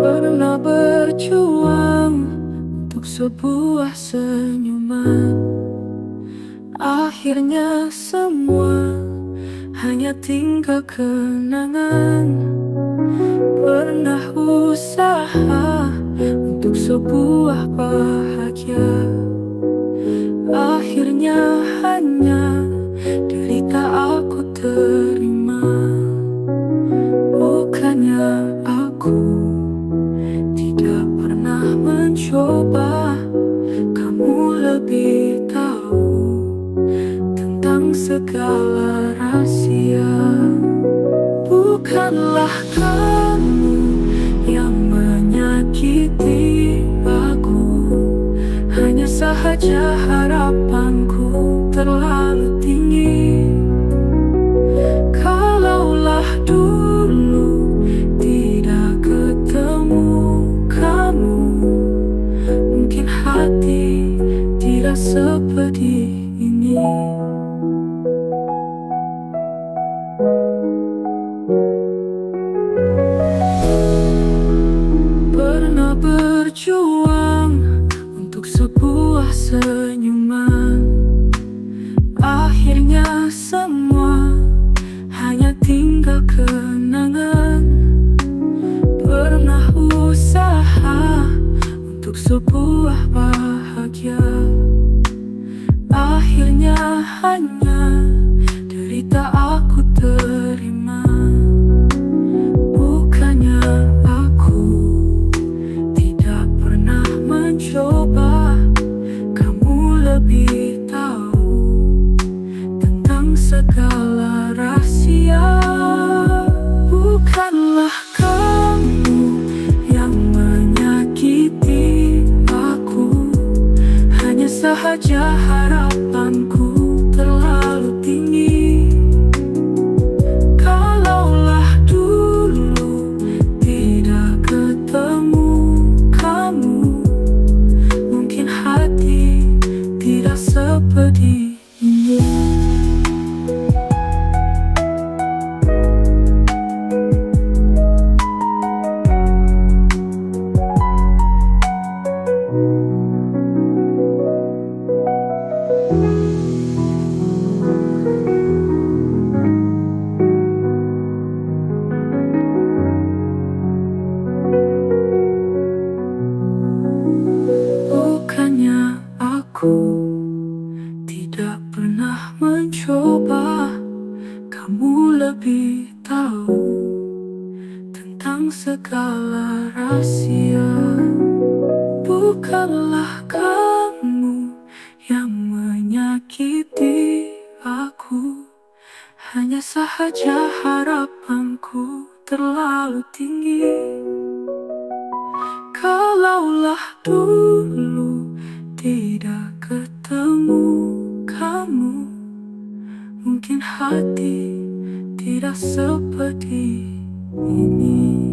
Pernah berjuang untuk sebuah senyuman, akhirnya semua hanya tinggal kenangan. Pernah usaha untuk sebuah bahagia, akhirnya hanya derita aku terima. Bukannya aku tidak pernah mencoba, kamu lebih tahu tentang segala rahasia. Bukanlah kamu yang menyakiti aku, hanya sahaja harapanku terlalu tinggi. Kalaulah dulu tidak ketemu kamu, mungkin hati tidak seperti ini. Pernah berjuang untuk sebuah senyuman, akhirnya semua hanya tinggal kenangan. Pernah usaha untuk sebuah bahagia, akhirnya hanya derita aku terima. Bukannya aku tidak pernah mencoba, kamu lebih tahu tentang segala rahasia. Bukanlah kamu yang menyakiti aku, hanya sahaja harapanku terlalu tinggi. Kalaulah dulu tidak ketemu kamu, mungkin hati tidak seperti ini. Bukannya aku tidak pernah mencoba, kamu lebih tahu tentang segala rahasia. Bukanlah kamu yang menyakiti aku, hanya sahaja harapanku terlalu tinggi. Kalaulah dulu tidak ketemu kamu, mungkin hati tidak seperti ini.